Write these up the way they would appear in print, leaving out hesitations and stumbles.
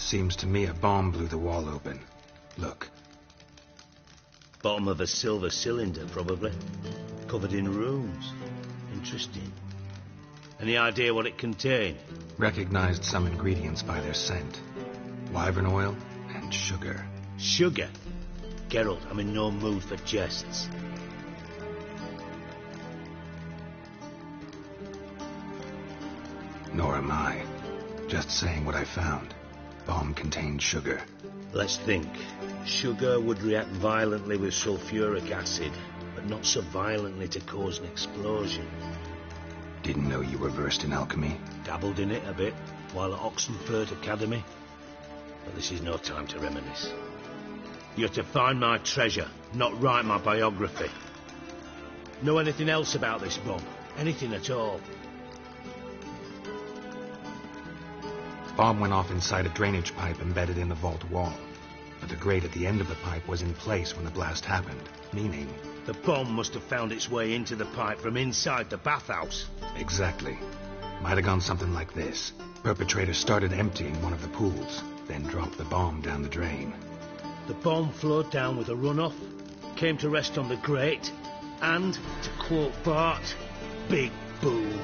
Seems to me a bomb blew the wall open. Look. Bottom of a silver cylinder, probably. Covered in runes. Interesting. Any idea what it contained? Recognized some ingredients by their scent. Wyvern oil and sugar. Sugar? Geralt, I'm in no mood for jests. Nor am I. Just saying what I found. Bomb contained sugar. Let's think. Sugar would react violently with sulfuric acid, but not so violently to cause an explosion. Didn't know you were versed in alchemy. Dabbled in it a bit, while at Oxenford Academy. But this is no time to reminisce. You're to find my treasure, not write my biography. Know anything else about this bomb? Anything at all? Bomb went off inside a drainage pipe embedded in the vault wall. But the grate at the end of the pipe was in place when the blast happened, meaning... The bomb must have found its way into the pipe from inside the bathhouse. Exactly. Might have gone something like this. Perpetrator started emptying one of the pools, then dropped the bomb down the drain. The bomb flowed down with a runoff, came to rest on the grate, and, to quote Bart, big boom.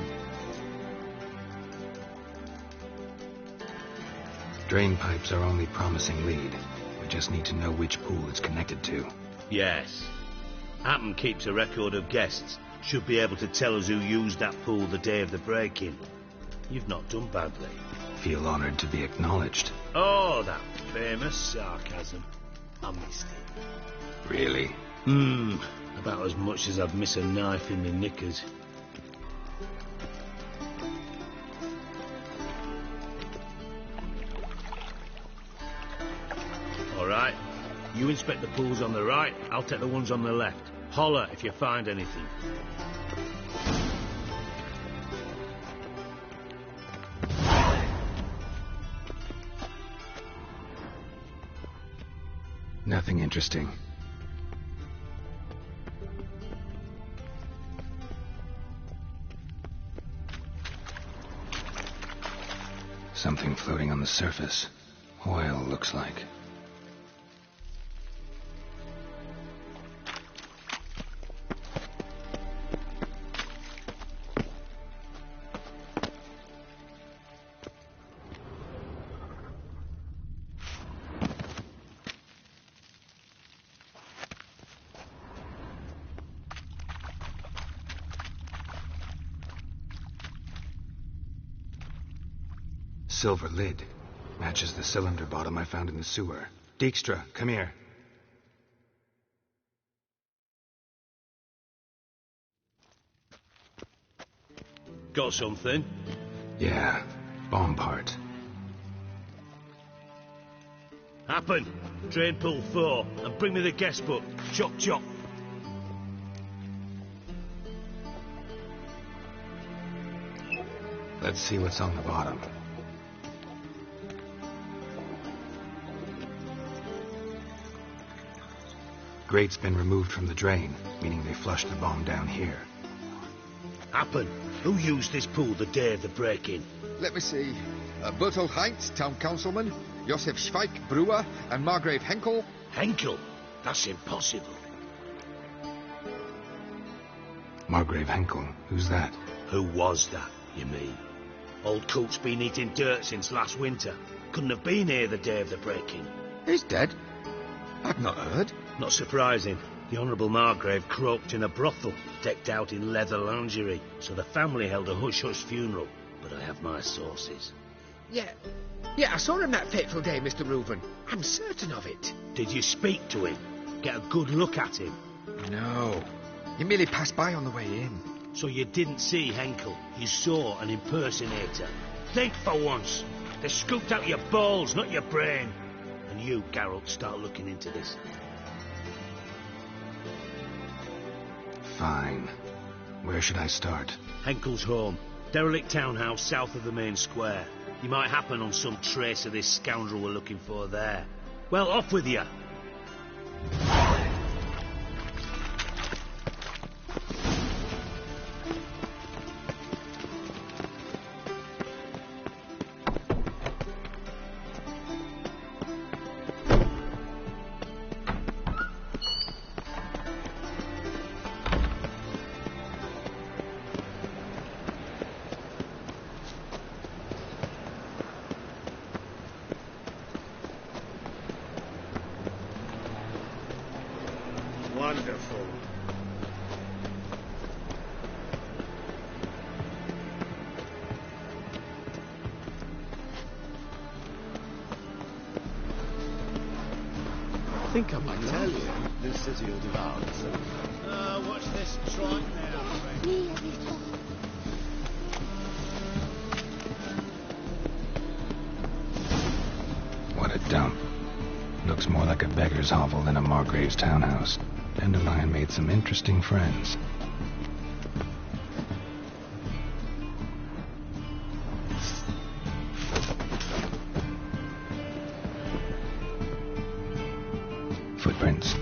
Drain pipes are only promising lead. We just need to know which pool it's connected to. Yes. Happen keeps a record of guests. Should be able to tell us who used that pool the day of the break-in. You've not done badly. Feel honored to be acknowledged. Oh, that famous sarcasm. I missed it. Really? About as much as I'd miss a knife in my knickers. All right. You inspect the pools on the right, I'll take the ones on the left. Holler if you find anything. Nothing interesting. Something floating on the surface. Oil, looks like. Silver lid. Matches the cylinder bottom I found in the sewer. Dijkstra, come here. Got something? Yeah, bomb part. Happen. Drain pool 4, and bring me the guest book. Chop chop. Let's see what's on the bottom. Grate's been removed from the drain, meaning they flushed the bomb down here. Happen. Who used this pool the day of the break-in? Let me see. Bertolt Heinz, town councilman, Josef Schweik, brewer, and Margrave Henkel. Henkel? That's impossible. Margrave Henkel? Who's that? Who was that, you mean? Old coot's been eating dirt since last winter. Couldn't have been here the day of the break-in. He's dead? I've not heard. Not surprising. The Honourable Margrave croaked in a brothel, decked out in leather lingerie, so the family held a hush-hush funeral. But I have my sources. Yeah, I saw him that fateful day, Mr. Reuven. I'm certain of it. Did you speak to him? Get a good look at him? No. He merely passed by on the way in. So you didn't see Henkel. You saw an impersonator. Think for once. They scooped out your balls, not your brain. And you, Geralt, start looking into this. Fine. Where should I start? Henkel's home. Derelict townhouse south of the main square. You might happen on some trace of this scoundrel we're looking for there. Well, off with you. Careful. I think I might Tell you, this city will devour itself. Watch this trike now, friend. What a dump. Looks more like a beggar's hovel than a Margrave's townhouse. Dandelion made some interesting friends. Footprints.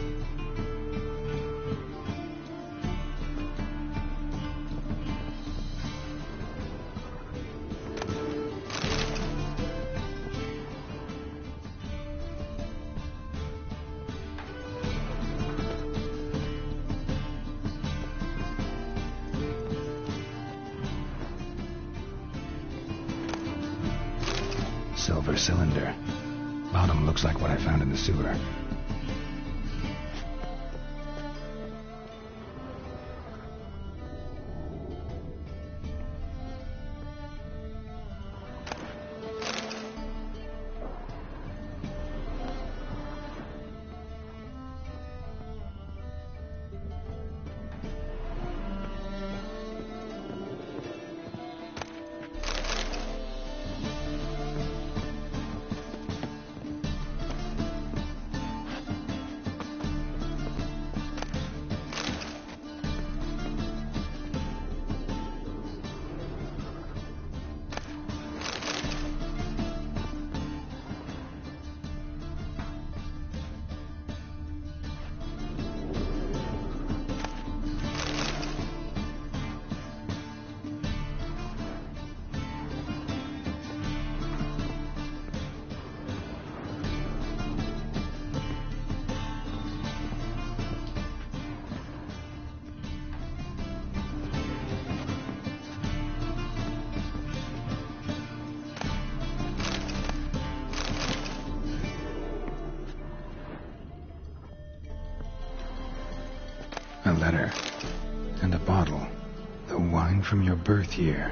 Silver cylinder. Bottom looks like what I found in the sewer. A letter. And a bottle. The wine from your birth year.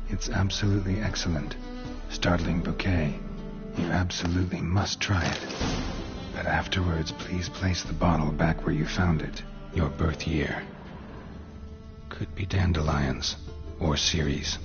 It's absolutely excellent. Startling bouquet. You absolutely must try it. But afterwards, please place the bottle back where you found it. Your birth year. Could be dandelions. Or Ceres.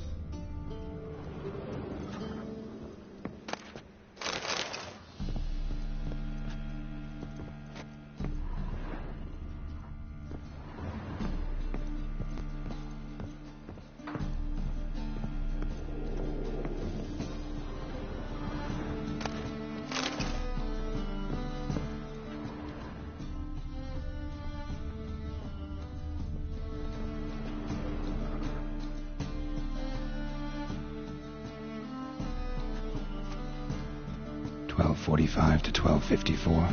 .45 to 12:54.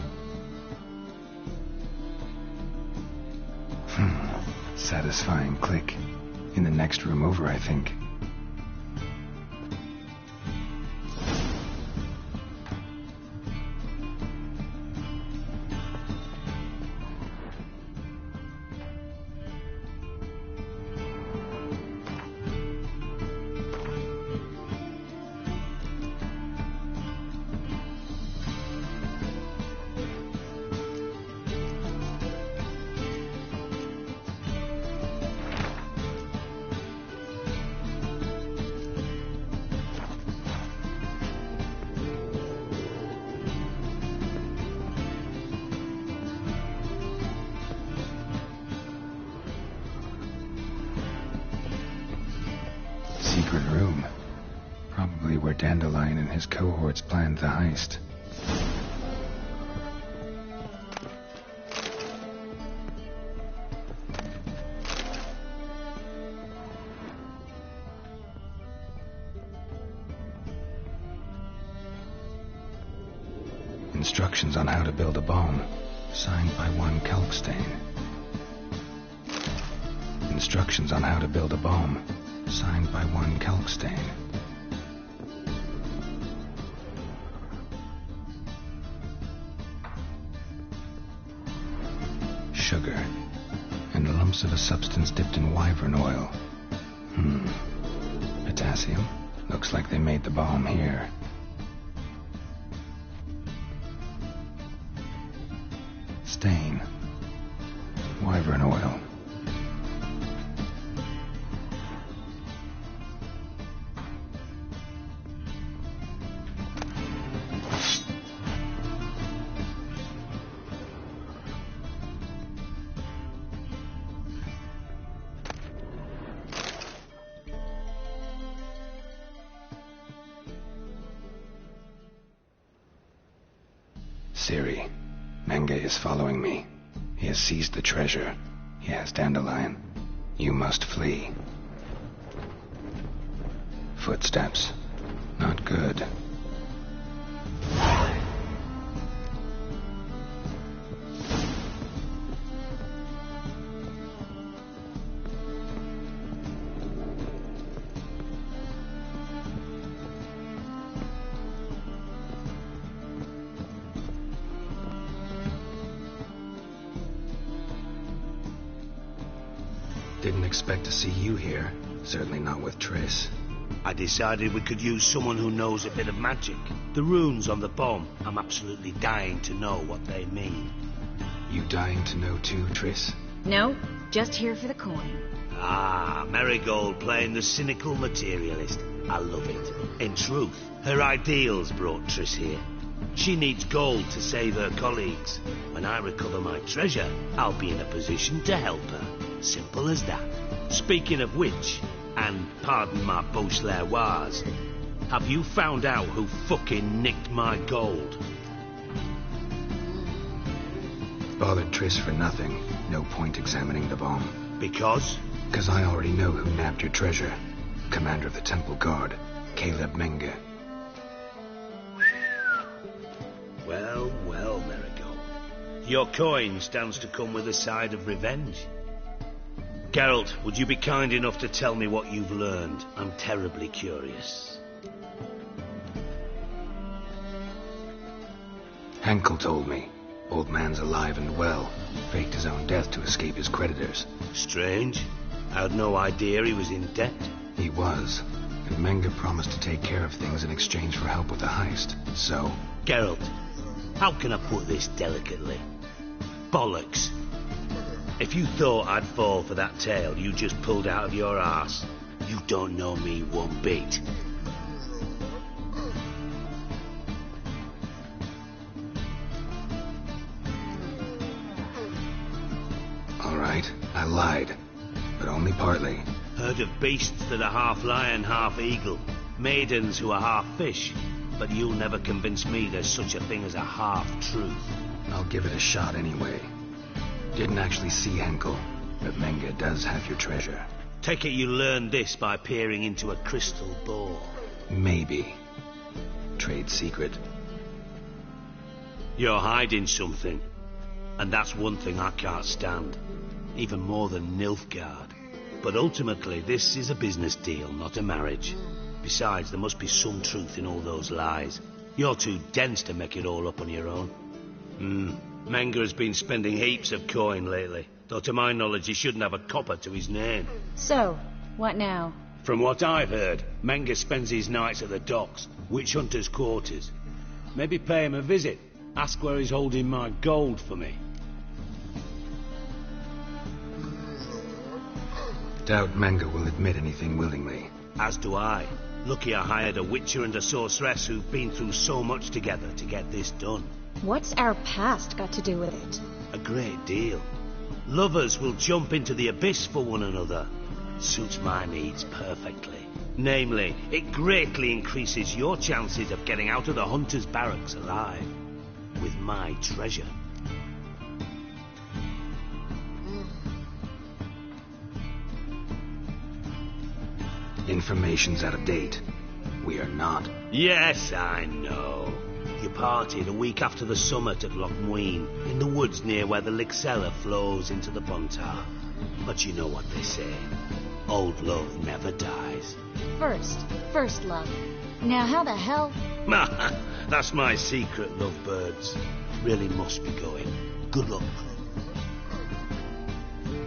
Satisfying click. In the next room over, I think. Secret room. Probably where Dandelion and his cohorts planned the heist. Instructions on how to build a bomb. Signed by one Kelkstain. Instructions on how to build a bomb. Signed by one Kelkstain. sugar, and lumps of a substance dipped in wyvern oil. Potassium? Looks like they made the bomb here. Stain. Wyvern oil. Siri, Menge is following me. He has seized the treasure. He has Dandelion. You must flee. Footsteps. Not good. Didn't expect to see you here. Certainly not with Triss. I decided we could use someone who knows a bit of magic. The runes on the bomb, I'm absolutely dying to know what they mean. You dying to know too, Triss? No, just here for the coin. Ah, Marigold playing the cynical materialist. I love it. In truth, her ideals brought Triss here. She needs gold to save her colleagues. When I recover my treasure, I'll be in a position to help her. Simple as that. Speaking of which, and pardon my Beauclervoise, have you found out who fucking nicked my gold? Bothered Triss for nothing. No point examining the bomb. Because? Because I already know who nabbed your treasure. Commander of the Temple Guard, Caleb Menge. Well, well, Marigold. Your coin stands to come with a side of revenge. Geralt, would you be kind enough to tell me what you've learned? I'm terribly curious. Henkel told me. Old man's alive and well. Faked his own death to escape his creditors. Strange. I had no idea he was in debt. He was. And Menge promised to take care of things in exchange for help with the heist. So... Geralt, how can I put this delicately? Bollocks. If you thought I'd fall for that tale you just pulled out of your arse, you don't know me one bit. All right, I lied. But only partly. Heard of beasts that are half lion, half eagle. Maidens who are half fish. But you'll never convince me there's such a thing as a half-truth. I'll give it a shot anyway. Didn't actually see Henkel, but Menge does have your treasure. Take it you learned this by peering into a crystal ball. Maybe. Trade secret. You're hiding something. And that's one thing I can't stand. Even more than Nilfgaard. But ultimately, this is a business deal, not a marriage. Besides, there must be some truth in all those lies. You're too dense to make it all up on your own. Menge has been spending heaps of coin lately, though to my knowledge he shouldn't have a copper to his name. So, what now? From what I've heard, Menge spends his nights at the docks, witch hunters' quarters. Maybe pay him a visit. Ask where he's holding my gold for me. Doubt Menge will admit anything willingly. As do I. Lucky I hired a witcher and a sorceress who've been through so much together to get this done. What's our past got to do with it? A great deal. Lovers will jump into the abyss for one another. Suits my needs perfectly. Namely, it greatly increases your chances of getting out of the hunter's barracks alive. With my treasure. Information's out of date. We are not. Yes, I know. You partied a week after the summit at Loch Muin, in the woods near where the Lixella flows into the Pontar. But you know what they say. Old love never dies. First love. Now how the hell... That's my secret, lovebirds. Really must be going. Good luck.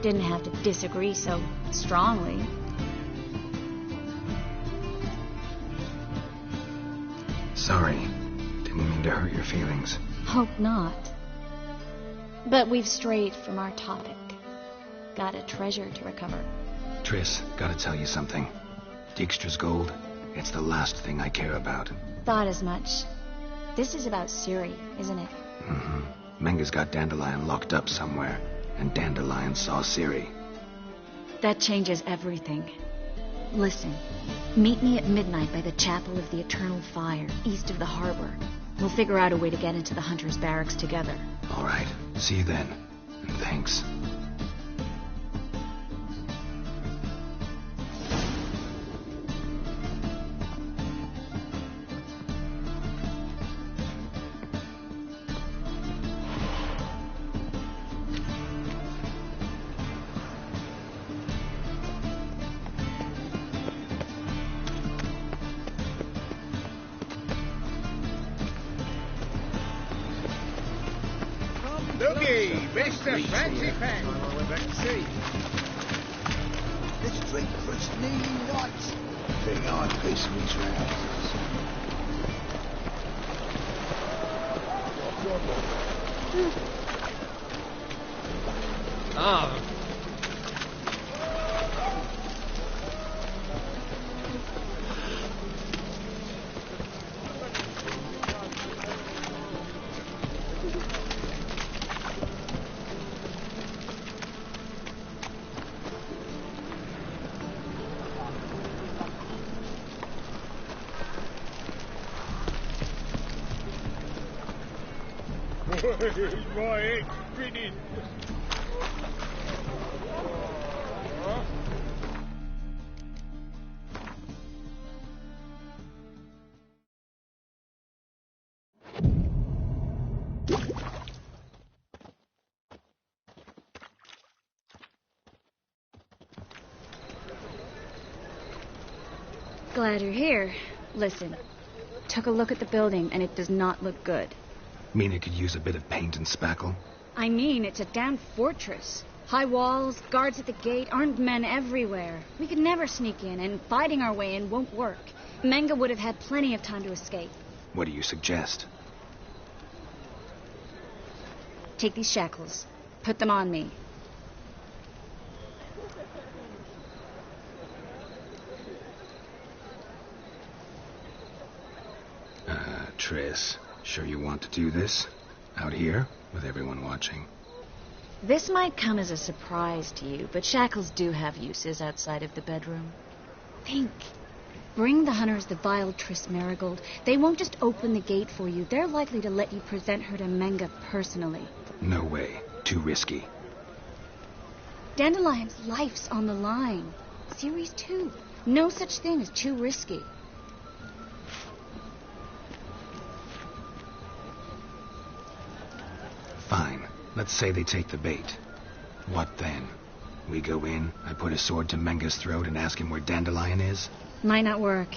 Didn't have to disagree so strongly. Sorry. Didn't mean to hurt your feelings. Hope not. But we've strayed from our topic. Got a treasure to recover. Triss, gotta tell you something. Dijkstra's gold, it's the last thing I care about. Thought as much. This is about Ciri, isn't it? Mm-hmm. Menga's got Dandelion locked up somewhere, and Dandelion saw Ciri. That changes everything. Listen, meet me at midnight by the Chapel of the Eternal Fire, east of the harbor. We'll figure out a way to get into the Hunter's barracks together. All right. See you then. And thanks. Looky, Mr. Fancy Pants. Let's see. Let's drink for its nearly night. Think I piss me trousers. Ah. My head's spinning. Glad you're here. Listen, took a look at the building and it does not look good. Mean it could use a bit of paint and spackle? I mean, it's a damn fortress. High walls, guards at the gate, armed men everywhere. We could never sneak in, and fighting our way in won't work. Menga would have had plenty of time to escape. What do you suggest? Take these shackles. Put them on me. Triss, sure you want to do this? Out here, with everyone watching? This might come as a surprise to you, but shackles do have uses outside of the bedroom. Think. Bring the hunters the vile Triss Marigold. They won't just open the gate for you. They're likely to let you present her to Menga personally. No way. Too risky. Dandelion's life's on the line. Ciri's too. No such thing as too risky. Fine. Let's say they take the bait. What then? We go in, I put a sword to Menga's throat and ask him where Dandelion is? Might not work.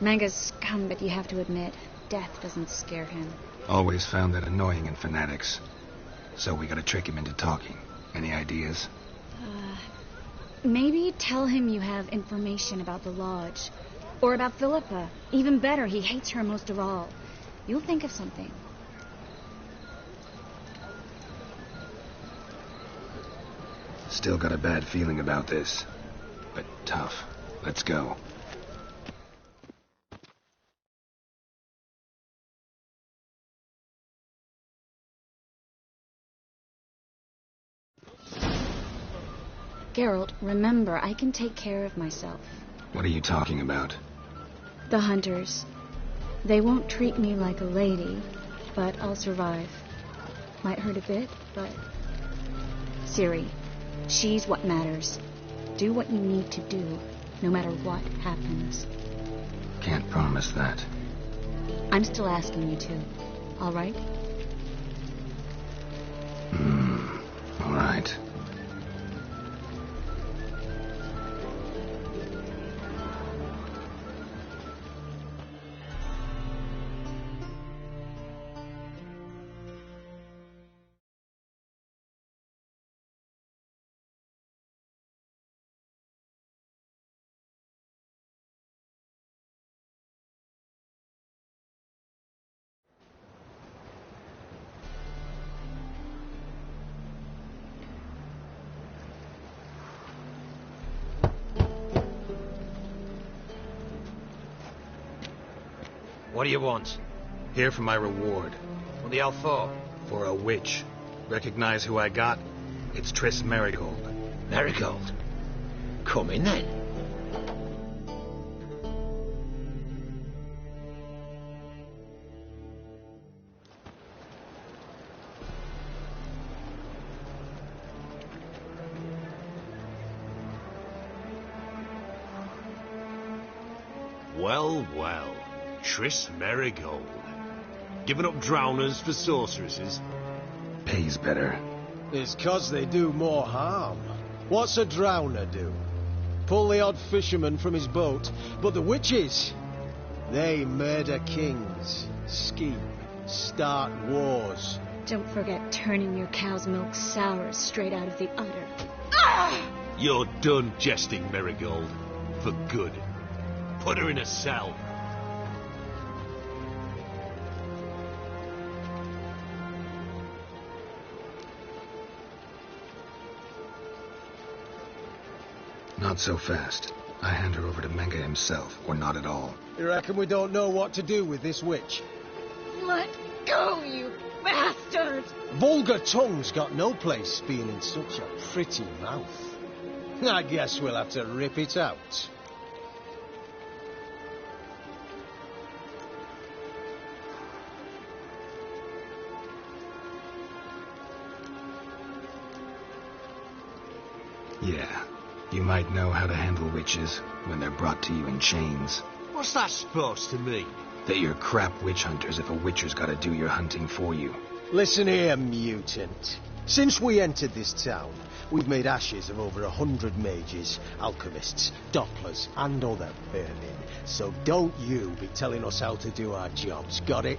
Menga's scum, but you have to admit, death doesn't scare him. Always found that annoying in fanatics. So we gotta trick him into talking. Any ideas? Maybe tell him you have information about the lodge. Or about Philippa. Even better, he hates her most of all. You'll think of something. Still got a bad feeling about this. But tough. Let's go. Geralt, remember, I can take care of myself. What are you talking about? The hunters. They won't treat me like a lady, but I'll survive. Might hurt a bit, but... Ciri, she's what matters. Do what you need to do, no matter what happens. Can't promise that. I'm still asking you to, all right? All right. What do you want? Here for my reward. What the hell for? For a witch. Recognize who I got? It's Triss Merigold. Marigold. Come in then. Well, well. Triss Merigold. Giving up drowners for sorceresses? Pays better. It's 'cause they do more harm. What's a drowner do? Pull the odd fisherman from his boat. But the witches, they murder kings, scheme, start wars. Don't forget turning your cow's milk sour straight out of the udder. You're done jesting, Merigold. For good. Put her in a cell. Not so fast. I hand her over to Menga himself, or not at all. You reckon we don't know what to do with this witch? Let go, you bastard! Vulgar tongue's got no place being in such a pretty mouth. I guess we'll have to rip it out. Yeah. You might know how to handle witches when they're brought to you in chains. What's that supposed to mean? That you're crap witch hunters if a witcher's gotta do your hunting for you. Listen here, mutant. Since we entered this town, we've made ashes of over 100 mages, alchemists, dopplers, and other vermin. So don't you be telling us how to do our jobs, got it?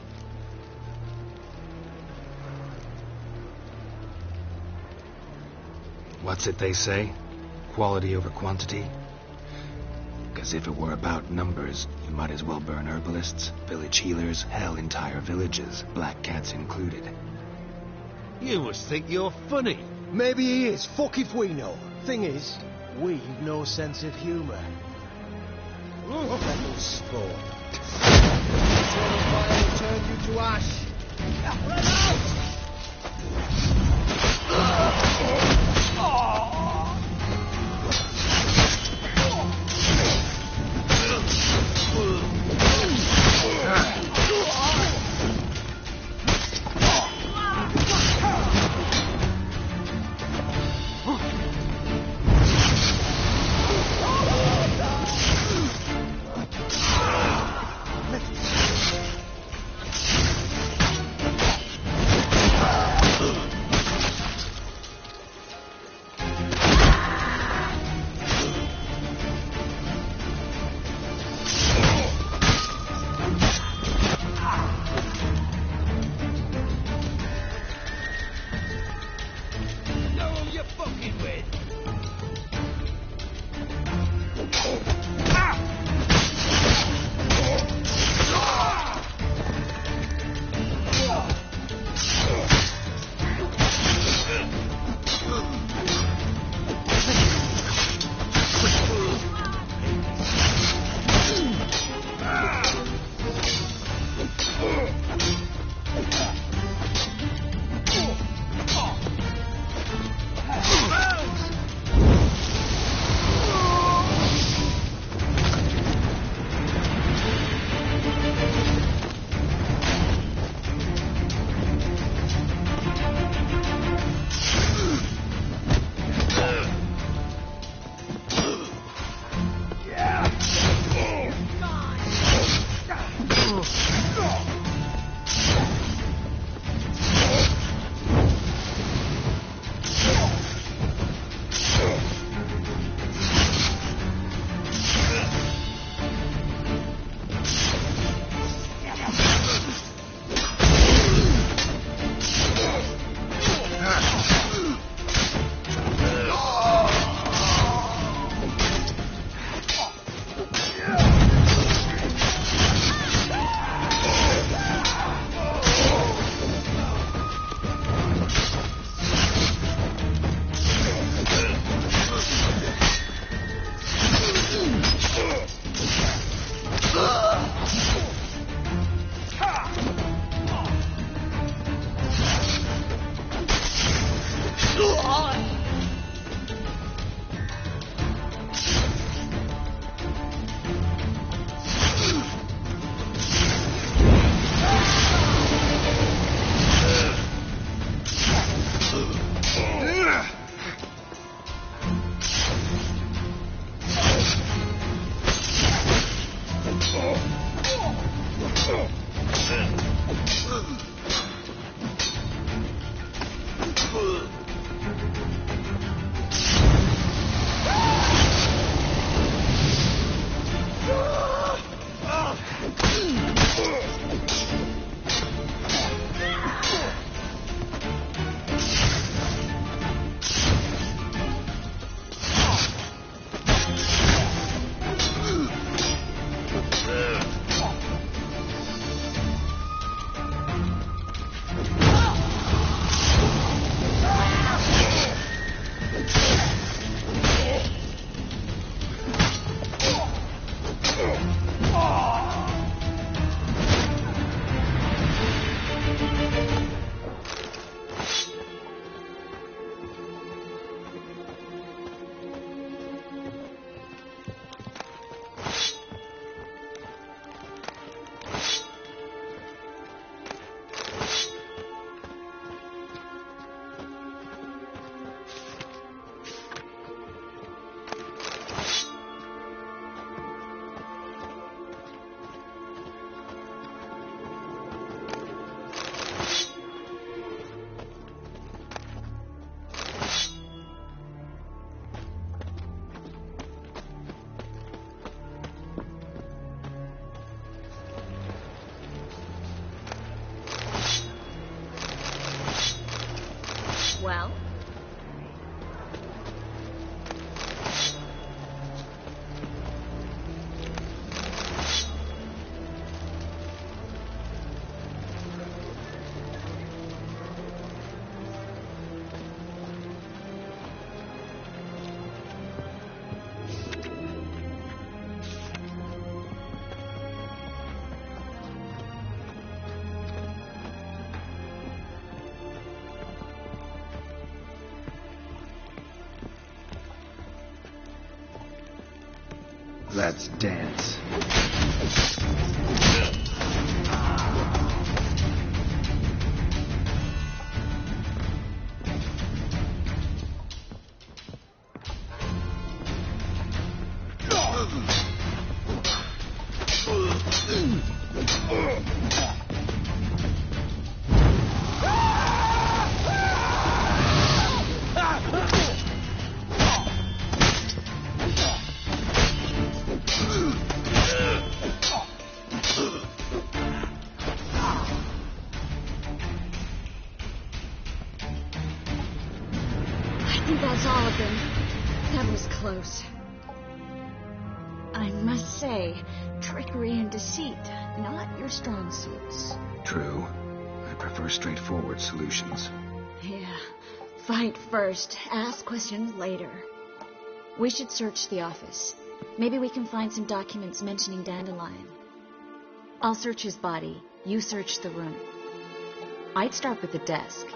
What's it they say? Quality over quantity? 'Cause if it were about numbers, you might as well burn herbalists, village healers, hell, entire villages, black cats included. You must think you're funny. Maybe he is. Fuck if we know. Thing is, we've no sense of humour. Little sport. Fire will turn you to ash. Run out! Well? Let's dance. I think that's all of them. That was close. I must say, trickery and deceit, not your strong suits. True. I prefer straightforward solutions. Yeah. Fight first, ask questions later. We should search the office. Maybe we can find some documents mentioning Dandelion. I'll search his body. You search the room. I'd start with the desk.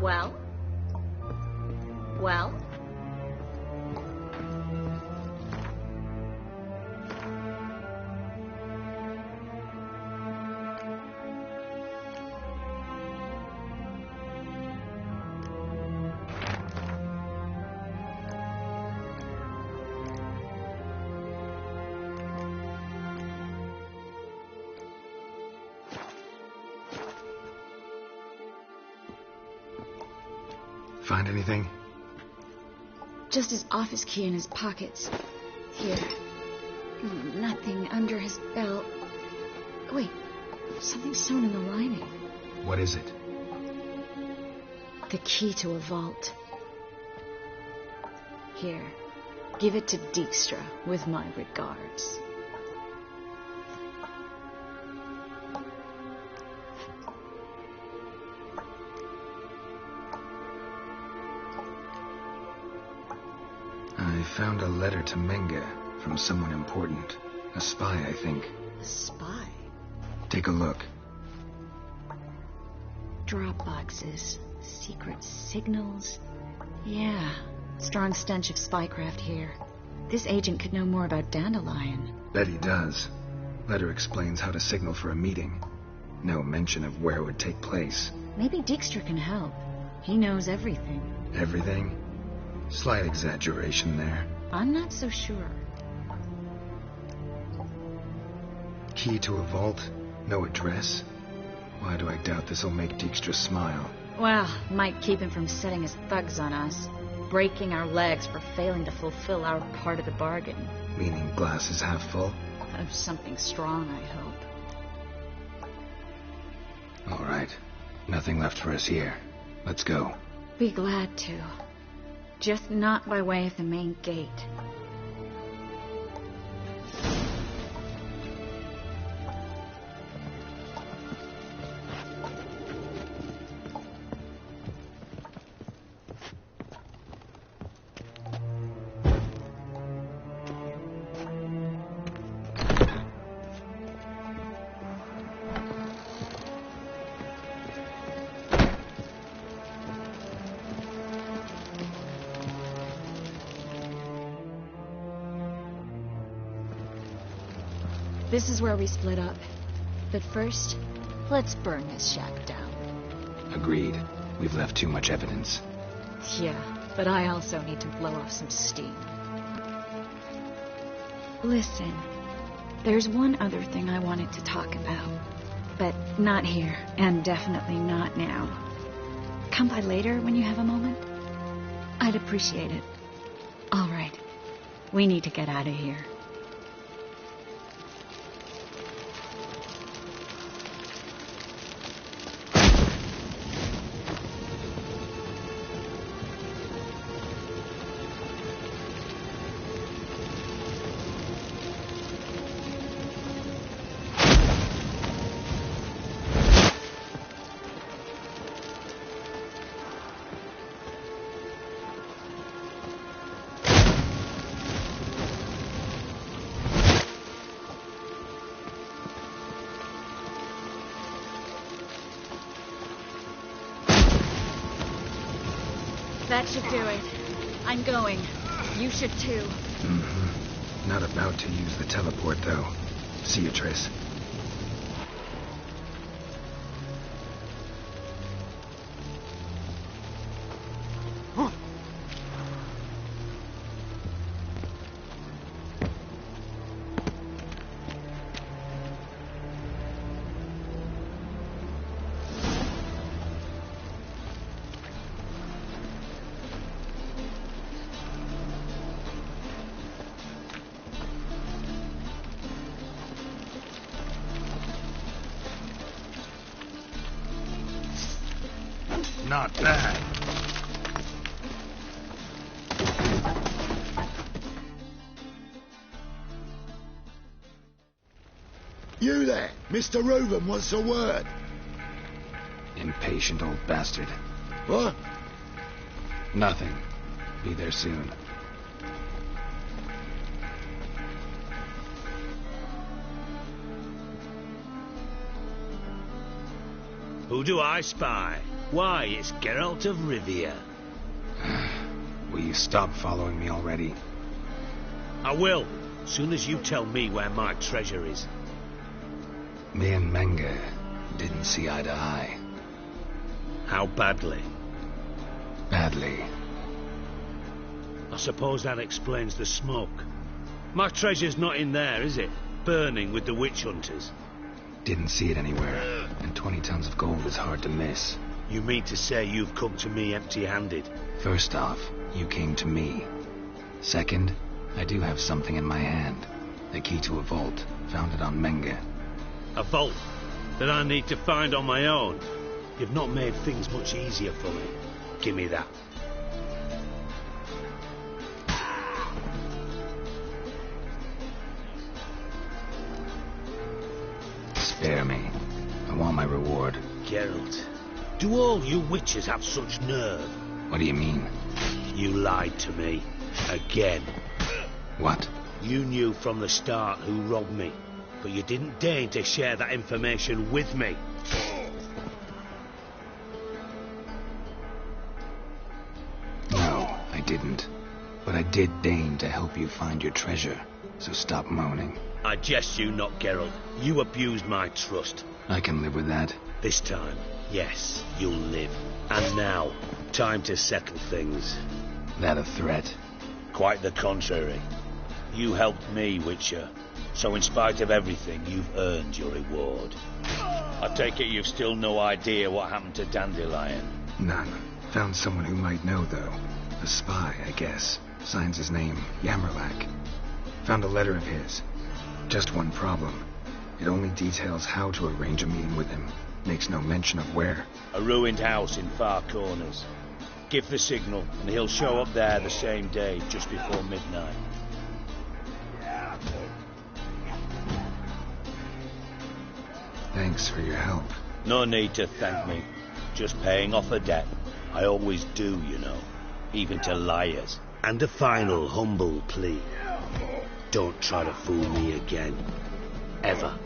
Well? Well? Find anything? Just his office key in his pockets. Here. Nothing under his belt. Wait, something's sewn in the lining. What is it? The key to a vault. Here, give it to Dijkstra with my regards. I found a letter to Menga from someone important. A spy, I think. A spy? Take a look. Drop boxes, secret signals. Yeah, strong stench of spycraft here. This agent could know more about Dandelion. Bet he does. Letter explains how to signal for a meeting. No mention of where it would take place. Maybe Dijkstra can help. He knows everything. Everything? Slight exaggeration there. I'm not so sure. Key to a vault? No address? Why do I doubt this'll make Dijkstra smile? Well, might keep him from setting his thugs on us. Breaking our legs for failing to fulfill our part of the bargain. Meaning glass is half full? Of something strong, I hope. All right. Nothing left for us here. Let's go. Be glad to. Just not by way of the main gate. This is where we split up. But first, let's burn this shack down. Agreed. We've left too much evidence. Yeah, but I also need to blow off some steam. Listen, there's one other thing I wanted to talk about. But not here, and definitely not now. Come by later when you have a moment? I'd appreciate it. All right. We need to get out of here. That should do it. I'm going. You should too. Mm-hmm. Not about to use the teleport, though. See you, Triss. Not bad. You there, Mr. Reuben wants a word. Impatient old bastard. What? Nothing. Be there soon. Who do I spy? Why, it's Geralt of Rivia. Will you stop following me already? I will, soon as you tell me where my treasure is. Me and Menge didn't see eye to eye. How badly? Badly. I suppose that explains the smoke. My treasure's not in there, is it? Burning with the witch hunters. Didn't see it anywhere, and 20 tons of gold is hard to miss. You mean to say you've come to me empty-handed? First off, you came to me. Second, I do have something in my hand. The key to a vault, found it on Menge. A vault that I need to find on my own? You've not made things much easier for me. Give me that. Spare me. I want my reward. Geralt, do all you witches have such nerve? What do you mean? You lied to me. Again. What? You knew from the start who robbed me, but you didn't deign to share that information with me. No, I didn't. But I did deign to help you find your treasure, so stop moaning. I jest you not, Geralt. You abused my trust. I can live with that. This time, yes, you'll live. And now, time to settle things. That a threat? Quite the contrary. You helped me, Witcher. So in spite of everything, you've earned your reward. I take it you've still no idea what happened to Dandelion. None. Found someone who might know, though. A spy, I guess. Signs his name, Yammerlak. Found a letter of his. Just one problem. It only details how to arrange a meeting with him. Makes no mention of where. A ruined house in Far Corners. Give the signal, and he'll show up there the same day, just before midnight. Thanks for your help. No need to thank me. Just paying off a debt. I always do, you know. Even to liars. And a final humble plea. Don't try to fool me again. Ever.